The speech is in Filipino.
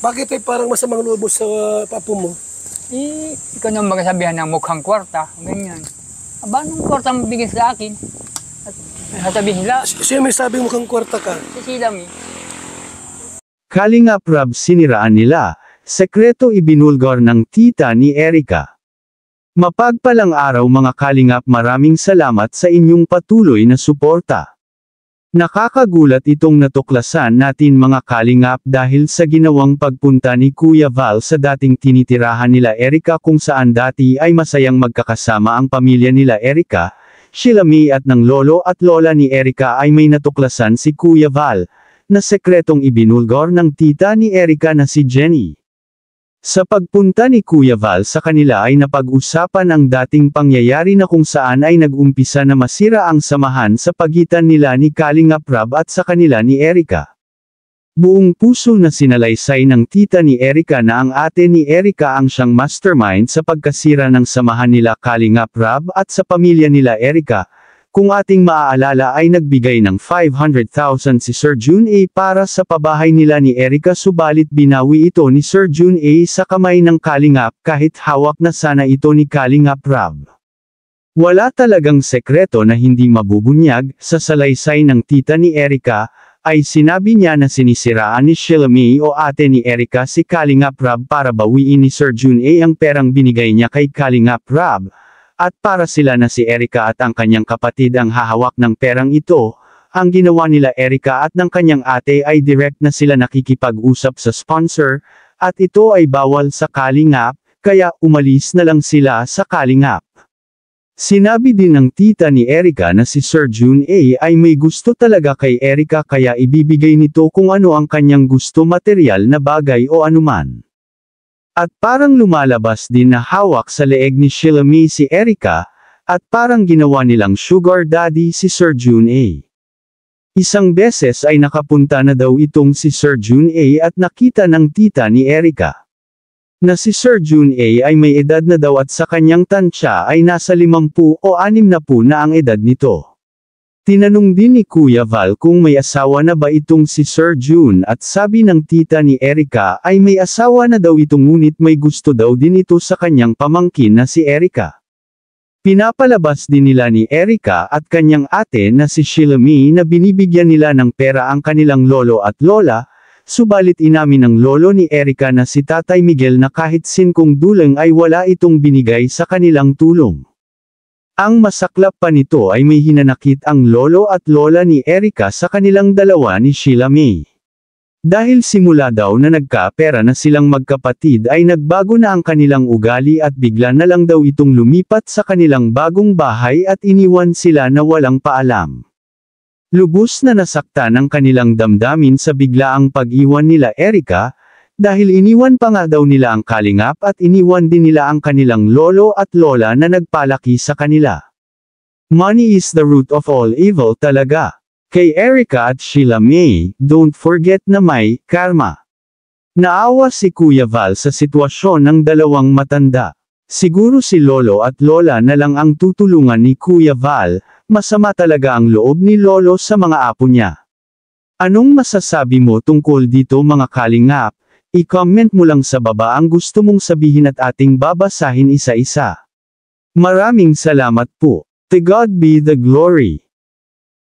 Bakit ay parang masamang loob mo sa papo mo? Ikaw na magsasabihan ng mukhang kwarta, ganyan. Aba, anong kwarta mo bigyan sa akin? At sasabihin nila, Siya may sabi mukhang kwarta ka. si Silami. Kalingap Rab siniraan nila, sekreto ibinulgar ng tita ni Erica. Mapagpalang araw mga Kalingap, maraming salamat sa inyong patuloy na suporta. Nakakagulat itong natuklasan natin mga Kalingap dahil sa ginawang pagpunta ni Kuya Val sa dating tinitirahan nila Erica kung saan dati ay masayang magkakasama ang pamilya nila Erica, Sheila May at ng lolo at lola ni Erica ay may natuklasan si Kuya Val, na sekretong ibinulgar ng tita ni Erica na si Jenny. Sa pagpunta ni Kuya Val sa kanila ay napag-usapan ang dating pangyayari na kung saan ay nag-umpisa na masira ang samahan sa pagitan nila ni Kalingap Rab at sa kanila ni Erica. Buong puso na sinalaysay ng tita ni Erica na ang ate ni Erica ang siyang mastermind sa pagkasira ng samahan nila Kalingap Rab at sa pamilya nila Erica. Kung ating maaalala ay nagbigay ng 500,000 si Sir June A para sa pabahay nila ni Erica, subalit binawi ito ni Sir June A sa kamay ng Kalingap kahit hawak na sana ito ni Kalingap Rab. Wala talagang sekreto na hindi mabubunyag. Sa salaysay ng tita ni Erica, ay sinabi niya na sinisiraan ni Sheila May o ate ni Erica si Kalingap Rab para bawiin ni Sir June A ang perang binigay niya kay Kalingap Rab. At para sila na si Erica at ang kanyang kapatid ang hahawak ng perang ito, ang ginawa nila Erica at ng kanyang ate ay direct na sila nakikipag-usap sa sponsor, at ito ay bawal sa Kalingap, kaya umalis na lang sila sa Kalingap. Sinabi din ng tita ni Erica na si Sir June A ay may gusto talaga kay Erica kaya ibibigay nito kung ano ang kanyang gusto, material na bagay o anuman. At parang lumalabas din na hawak sa leeg ni Sheila May si Erica, at parang ginawa nilang sugar daddy si Sir June A. Isang beses ay nakapunta na daw itong si Sir June A at nakita ng tita ni Erica na si Sir June A ay may edad na daw at sa kanyang tansya ay nasa 50 o 60 na ang edad nito. Tinanong din ni Kuya Val kung may asawa na ba itong si Sir June at sabi ng tita ni Erica ay may asawa na daw ito, ngunit may gusto daw din ito sa kanyang pamangkin na si Erica. Pinapalabas din nila ni Erica at kanyang ate na si Sheila May na binibigyan nila ng pera ang kanilang lolo at lola, subalit inamin ng lolo ni Erica na si Tatay Miguel na kahit sinkong dulang ay wala itong binigay sa kanilang tulong. Ang masaklap pa nito ay may hinanakit ang lolo at lola ni Erica sa kanilang dalawa ni Sheila May. Dahil simula daw na nagkapera na silang magkapatid ay nagbago na ang kanilang ugali at bigla na lang daw itong lumipat sa kanilang bagong bahay at iniwan sila na walang paalam. Lubos na nasaktan ang kanilang damdamin sa biglaang pag-iwan nila Erica, dahil iniwan pa nga daw nila ang Kalingap at iniwan din nila ang kanilang lolo at lola na nagpalaki sa kanila. Money is the root of all evil talaga. Kay Erica at Sheila May, don't forget na may karma. Naawa si Kuya Val sa sitwasyon ng dalawang matanda. Siguro si lolo at lola na lang ang tutulungan ni Kuya Val, masama talaga ang loob ni lolo sa mga apo niya. Anong masasabi mo tungkol dito mga Kalingap? I-comment mo lang sa baba ang gusto mong sabihin at ating babasahin isa-isa. Maraming salamat po. To God be the glory.